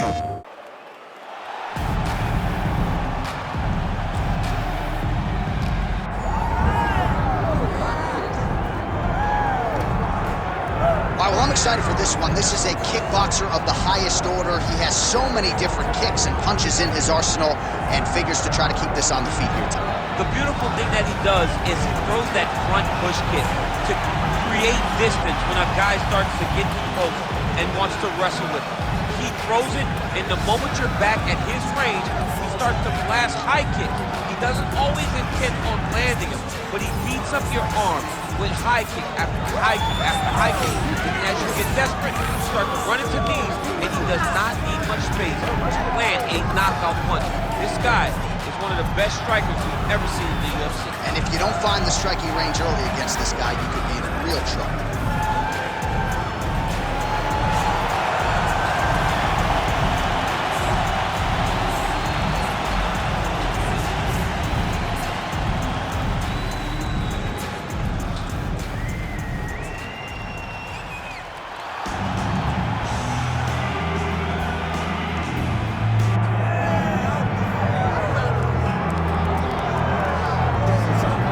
Well, I'm excited for this one. This is a kickboxer of the highest order. He has so many different kicks and punches in his arsenal and figures to try to keep this on the feet here tonight. The beautiful thing that he does is he throws that front push kick to create distance when a guy starts to get too close and wants to wrestle with him. He throws it, and the moment you're back at his range, he starts to blast high kicks. He doesn't always intend on landing them, but he beats up your arm with high kick after high kick after high kick. And as you get desperate, you start to run into knees, and he does not need much space to land a knockout punch. This guy is one of the best strikers we've ever seen in the UFC. And if you don't find the striking range early against this guy, you could be in real trouble.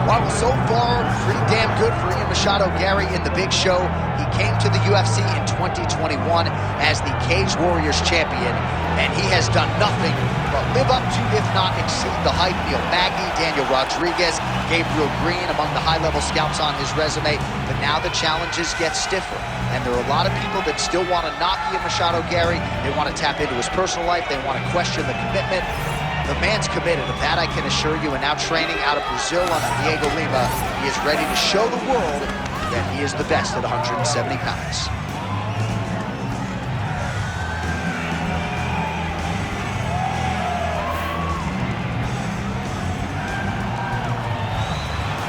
Well, so far, pretty damn good for Machado-Garry in the big show. He came to the UFC in 2021 as the Cage Warriors champion, and he has done nothing but live up to, if not exceed, the hype. Neil Magny, Daniel Rodriguez, Gabriel Green among the high-level scouts on his resume, but now the challenges get stiffer. And there are a lot of people that still want to knock Ian Machado-Garry. They want to tap into his personal life. They want to question the commitment. The man's committed, of that I can assure you, and now training out of Brazil on Diego Lima, he is ready to show the world that he is the best at 170 pounds.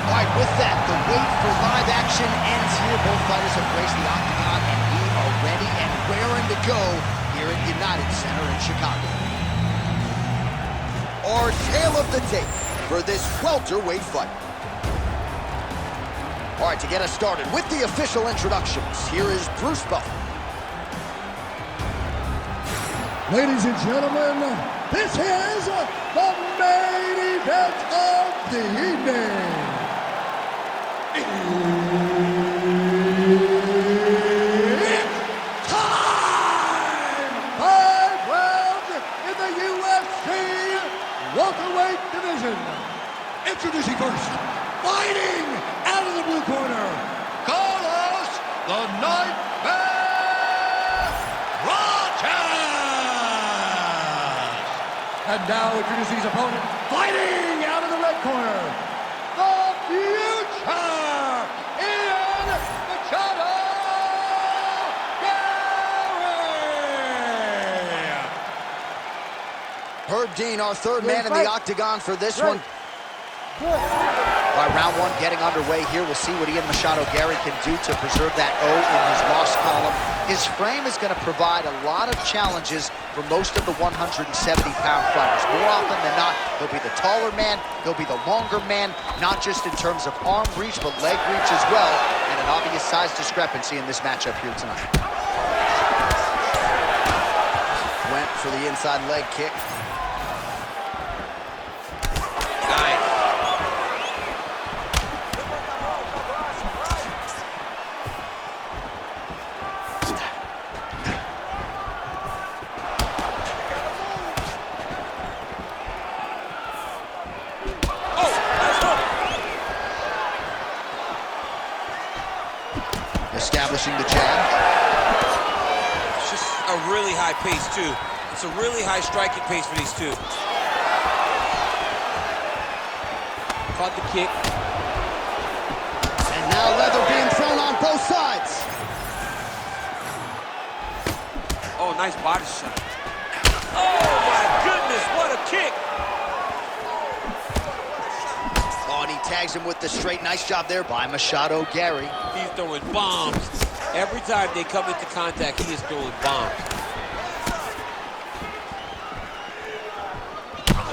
All right, with that, the wait for live action ends here. Both fighters have graced the octagon, and we are ready and raring to go here at United Center in Chicago. Our tale of the tape for this welterweight fight. All right, to get us started with the official introductions, here is Bruce Buffer. Ladies and gentlemen, this is the main event of the evening. It's time! 5 rounds in the UFC Welterweight division. Introducing first, fighting out of the blue corner, Carlos the Nightmare Prates. And now introducing his opponent, fighting out of the red corner, the future, Ian Machado-Garry. Herb Dean, our third man in the octagon for this one. All right, round one getting underway here. We'll see what Ian Machado-Garry can do to preserve that O in his loss column. His frame is going to provide a lot of challenges for most of the 170-pound fighters. More often than not, he'll be the taller man, he'll be the longer man, not just in terms of arm reach, but leg reach as well, and an obvious size discrepancy in this matchup here tonight. Went for the inside leg kick. Establishing the jab. It's just a really high pace, too. It's a really high striking pace for these two. Caught the kick. And now leather being thrown on both sides. Oh, nice body shot. Oh, my goodness, what a kick. Oh, and he tags him with the straight. Nice job there by Machado-Garry. He's throwing bombs. Every time they come into contact, he is throwing bombs.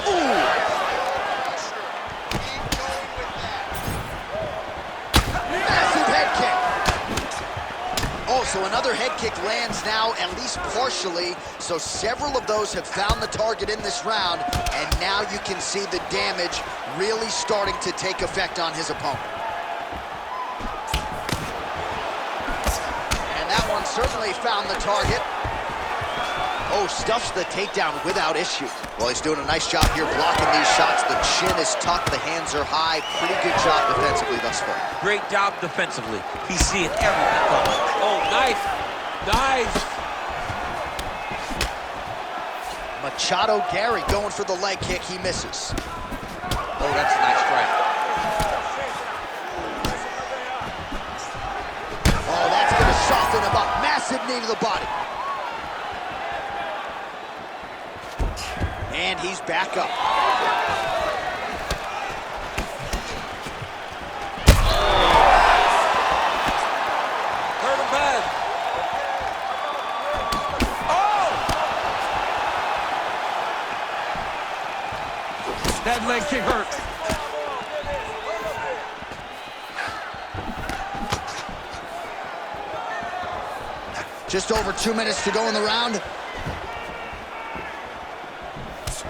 Ooh. Massive head kick. Oh, so another Another head kick lands now, at least partially, so several of those have found the target in this round, and now you can see the damage really starting to take effect on his opponent. And that one certainly found the target. Oh, stuffs the takedown without issue. Well, he's doing a nice job here blocking these shots. The chin is tucked, the hands are high. Pretty good job defensively thus far. Great job defensively. He's seeing everything coming. Oh, nice. Nice. Machado-Garry going for the leg kick. He misses. Oh, that's a nice strike. Oh, that's going to soften him up. Massive knee to the body. And he's back up. Hurt him bad. Oh! That leg kick hurt. Just over 2 minutes to go in the round.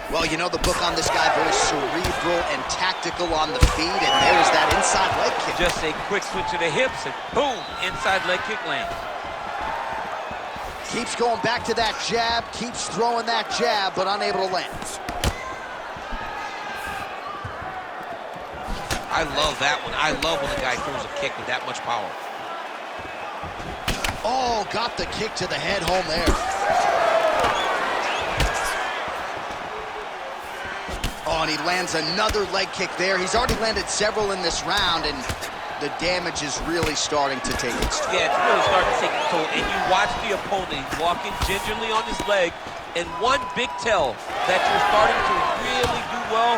Well, you know the book on this guy, very cerebral and tactical on the feet, and there's that inside leg kick. Just a quick switch of the hips, and boom, inside leg kick lands. Keeps going back to that jab, keeps throwing that jab, but unable to land. I love that one. I love when the guy throws a kick with that much power. Oh, got the kick to the head home there. Oh, and he lands another leg kick there. He's already landed several in this round, and the damage is really starting to take its toll. Yeah, it's really starting to take its toll. And you watch the opponent walking gingerly on his leg, and one big tell that you're starting to really do well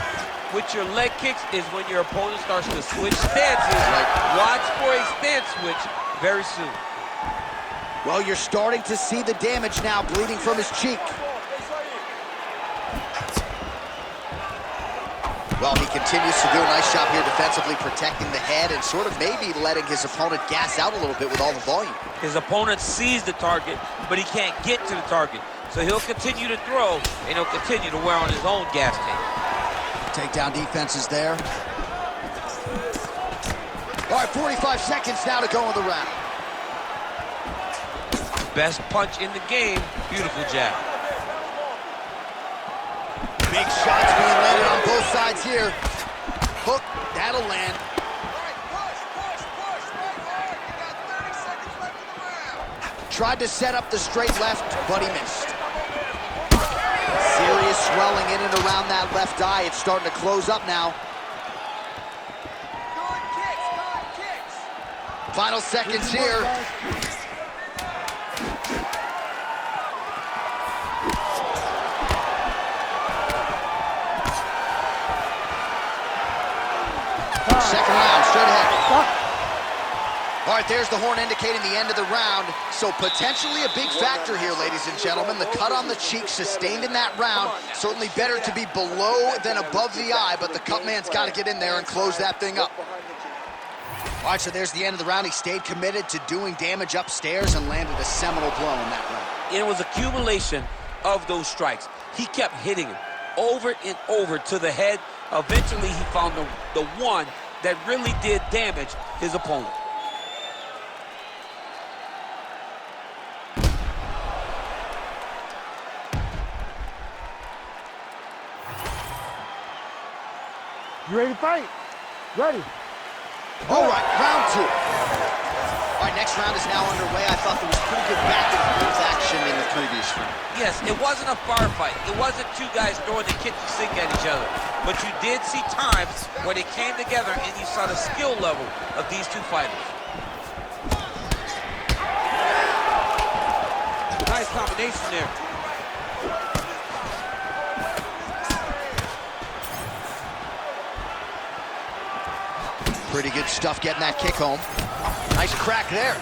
with your leg kicks is when your opponent starts to switch stances. Right. Watch for a stance switch very soon. Well, you're starting to see the damage now, bleeding from his cheek. Well, he continues to do a nice job here defensively, protecting the head and sort of maybe letting his opponent gas out a little bit with all the volume. His opponent sees the target, but he can't get to the target. So he'll continue to throw, and he'll continue to wear on his own gas tank. Takedown defense is there. All right, 45 seconds now to go in the round. Best punch in the game, beautiful jab. Big shots being landed on both sides here. Hook, that'll land. Tried to set up the straight left, but he missed. Serious swelling in and around that left eye. It's starting to close up now. Final seconds here. Second round, straight ahead. All right, there's the horn indicating the end of the round. So potentially a big factor here, ladies and gentlemen. The cut on the cheek sustained in that round. Certainly better to be below than above the eye, but the cut man's got to get in there and close that thing up. All right, so there's the end of the round. He stayed committed to doing damage upstairs and landed a seminal blow in that round. It was accumulation of those strikes. He kept hitting him over and over to the head. Eventually, he found the one that really did damage his opponent. You ready to fight? Ready. All right, round two. All right, next round is now underway. I thought there was pretty good back and forth action in the previous round. Yes, it wasn't a firefight. It wasn't two guys throwing the kitchen sink at each other. But you did see times where they came together and you saw the skill level of these two fighters. Nice combination there. Pretty good stuff getting that kick home. Nice crack there.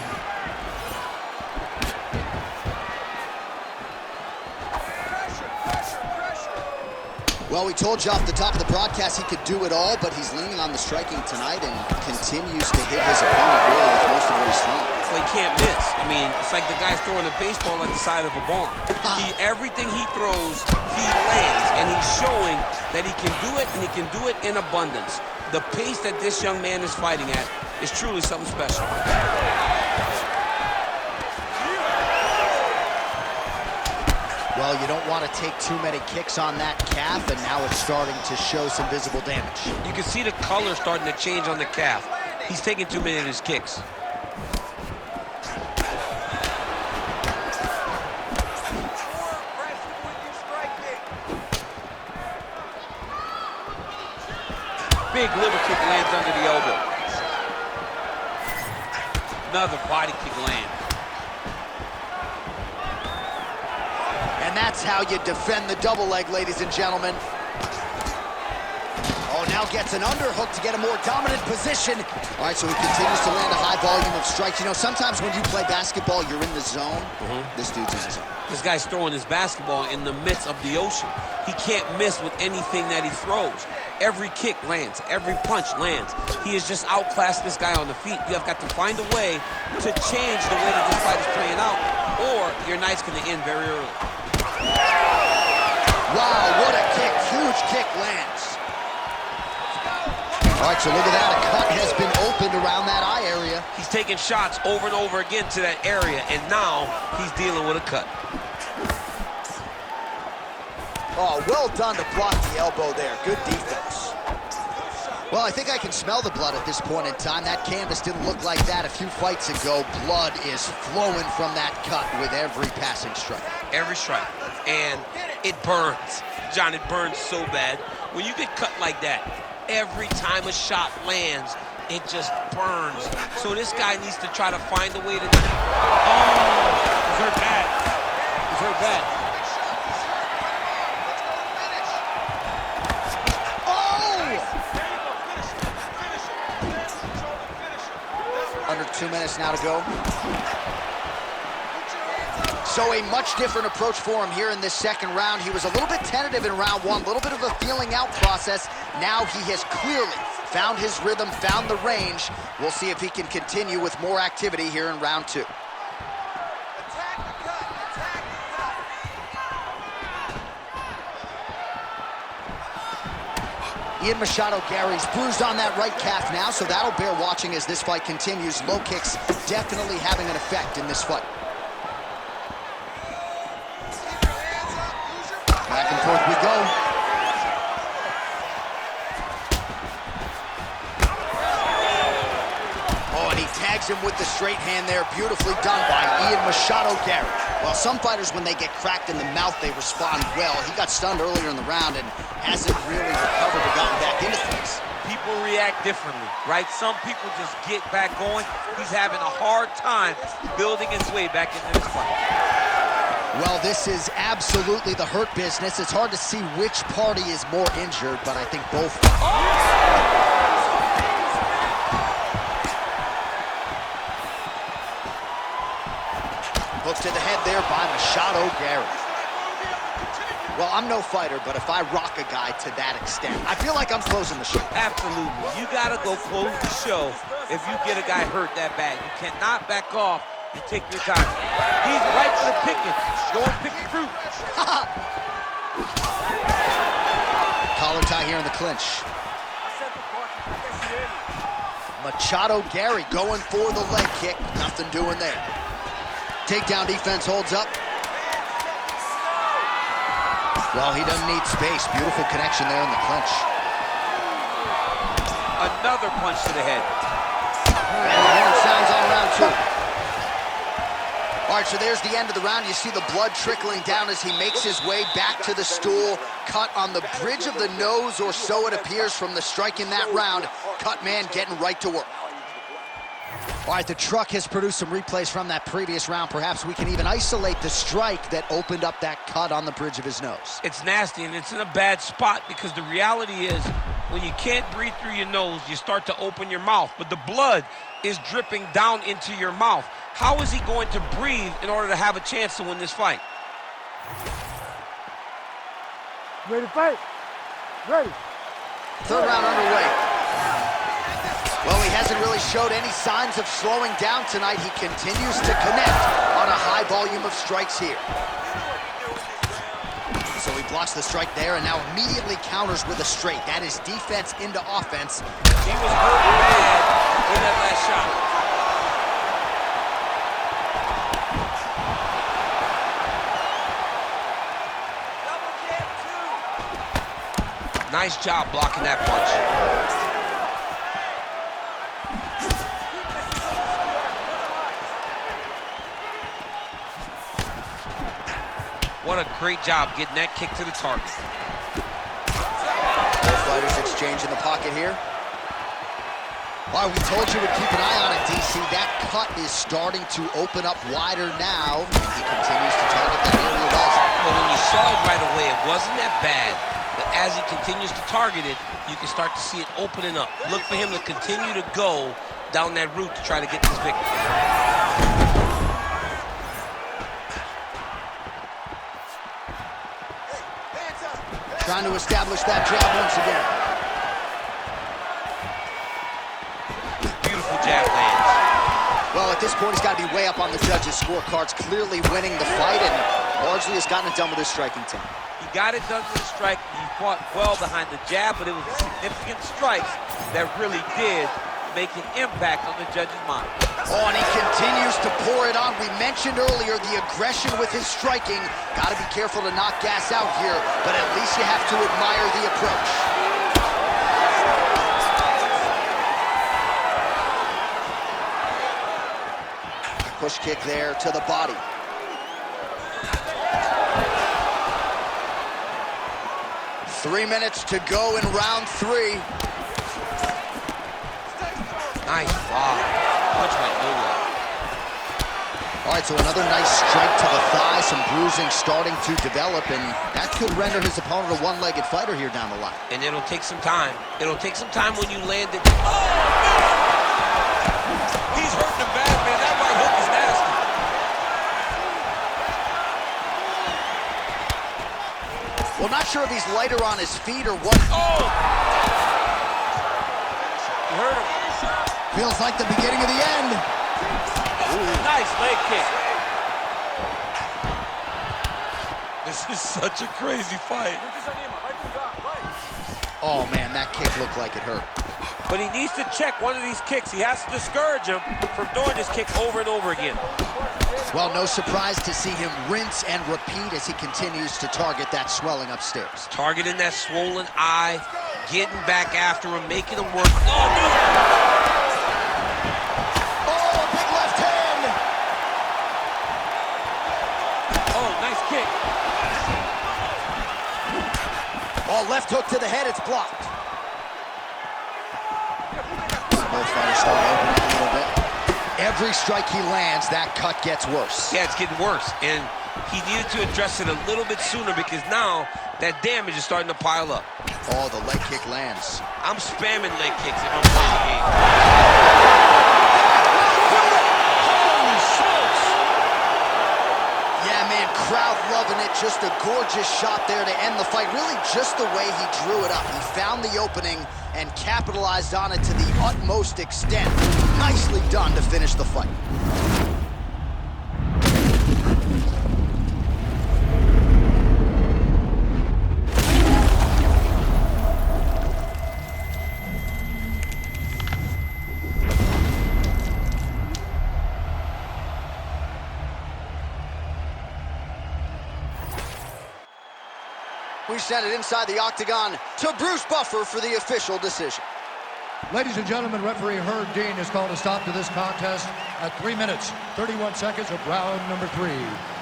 Well, we told you off the top of the broadcast he could do it all, but he's leaning on the striking tonight and continues to hit his opponent really with most of what he's throwing. Well, he can't miss. I mean, it's like the guy's throwing a baseball at the side of a barn. Everything he throws, he lands, and he's showing that he can do it, and he can do it in abundance. The pace that this young man is fighting at is truly something special. Well, you don't want to take too many kicks on that calf, and now it's starting to show some visible damage. You can see the color starting to change on the calf. He's taking too many of his kicks. Big liver kick lands under the elbow. Another body kick lands. And that's how you defend the double leg, ladies and gentlemen. Oh, now gets an underhook to get a more dominant position. All right, so he continues to land a high volume of strikes. You know, sometimes when you play basketball, you're in the zone. This dude's in the zone. This guy's throwing his basketball in the midst of the ocean. He can't miss with anything that he throws. Every kick lands. Every punch lands. He has just outclassed this guy on the feet. You have got to find a way to change the way that this fight is playing out, or your night's going to end very early. Wow, what a kick. Huge kick lands. All right, so look at that. A cut has been opened around that eye area. He's taking shots over and over again to that area, and now he's dealing with a cut. Oh, well done to block the elbow there. Good defense. Well, I think I can smell the blood at this point in time. That canvas didn't look like that a few fights ago. Blood is flowing from that cut with every passing strike. Every strike. And it burns. John, it burns so bad. When you get cut like that, every time a shot lands, it just burns. So this guy needs to try to find a way to... Oh! He's hurt bad. He's hurt bad. Under 2 minutes now to go. So a much different approach for him here in this second round. He was a little bit tentative in round one, a little bit of a feeling out process. Now he has clearly found his rhythm, found the range. We'll see if he can continue with more activity here in round two. Machado-Garry's bruised on that right calf now, so that'll bear watching as this fight continues. Low kicks definitely having an effect in this fight. Back and forth we go. Oh, and he tags him with the straight hand there. Beautifully done by Machado-Garry. Well, some fighters, when they get cracked in the mouth, they respond well. He got stunned earlier in the round and hasn't really recovered or gotten back into things. People react differently, right? Some people just get back going. He's having a hard time building his way back into this fight. Well, this is absolutely the hurt business. It's hard to see which party is more injured, but I think both. Hook to the head there by Machado-Garry. Well, I'm no fighter, but if I rock a guy to that extent, I feel like I'm closing the show. Absolutely. You got to go close the show if you get a guy hurt that bad. You cannot back off and take your time. He's right for the picking. Go and pick the fruit. Collar tie here in the clinch. Machado-Garry going for the leg kick. Nothing doing there. Takedown defense holds up. Well, he doesn't need space. Beautiful connection there in the clinch. Another punch to the head. And the horn sounds on round two. All right, so there's the end of the round. You see the blood trickling down as he makes his way back to the stool. Cut on the bridge of the nose, or so it appears from the strike in that round. Cut man getting right to work. All right, the truck has produced some replays from that previous round. Perhaps we can even isolate the strike that opened up that cut on the bridge of his nose. It's nasty, and it's in a bad spot because the reality is when you can't breathe through your nose, you start to open your mouth, but the blood is dripping down into your mouth. How is he going to breathe in order to have a chance to win this fight? Ready to fight? Ready. Third round underway. Well, he hasn't really showed any signs of slowing down tonight. He continues to connect on a high volume of strikes here. So he blocks the strike there and now immediately counters with a straight. That is defense into offense. He was hurt bad in that last shot. Nice job blocking that punch. What a great job getting that kick to the target. Both fighters exchange in the pocket here. All right, we told you we'd keep an eye on it, DC. That cut is starting to open up wider now, and he continues to target that area well. Well, when you saw it right away, it wasn't that bad. But as he continues to target it, you can start to see it opening up. Look for him to continue to go down that route to try to get this victory. Trying to establish that jab once again. Beautiful jab lands. Well, at this point, he's got to be way up on the judges' scorecards, clearly winning the fight, and largely has gotten it done with his striking team. He got it done with a strike. He fought well behind the jab, but it was significant strikes that really did make an impact on the judge's mind. Oh, and he continues to pour it on. We mentioned earlier the aggression with his striking. Got to be careful to not gas out here, but at least you have to admire the approach. Push kick there to the body. Three minutes to go in round three. Nice block. Punch went nowhere. All right, so another nice strike to the thigh, some bruising starting to develop, and that could render his opponent a one-legged fighter here down the line. And it'll take some time. It'll take some time when you land it. Oh! He's hurting him bad, man. That right hook is nasty. Well, not sure if he's lighter on his feet or what. Oh! You heard him. Feels like the beginning of the end. Ooh. Nice leg kick. This is such a crazy fight. Oh, man, that kick looked like it hurt. But he needs to check one of these kicks. He has to discourage him from doing this kick over and over again. Well, no surprise to see him rinse and repeat as he continues to target that swelling upstairs. Targeting that swollen eye, getting back after him, making him work. Oh, no! Oh, big left hand! Oh, nice kick. Oh, left hook to the head, it's blocked. Both fighters start to open up a little bit. Every strike he lands, that cut gets worse. Yeah, it's getting worse, and he needed to address it a little bit sooner because now that damage is starting to pile up. Oh, the leg kick lands. I'm spamming leg kicks if I'm playing the game. Holy smokes! Yeah, man, crowd loving it. Just a gorgeous shot there to end the fight. Really just the way he drew it up. He found the opening and capitalized on it to the utmost extent. Nicely done to finish the fight. We send it inside the octagon to Bruce Buffer for the official decision. Ladies and gentlemen, referee Herb Dean has called a stop to this contest at 3 minutes, 31 seconds of round number 3.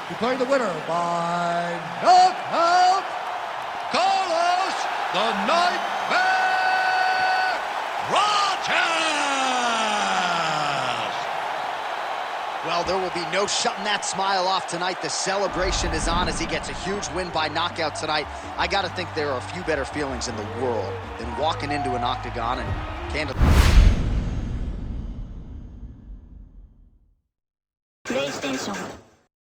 Declaring the winner by knockout, Carlos the Nightmare Prates! Well, there will be no shutting that smile off tonight. The celebration is on as he gets a huge win by knockout tonight. I got to think there are a few better feelings in the world than walking into an octagon and PlayStation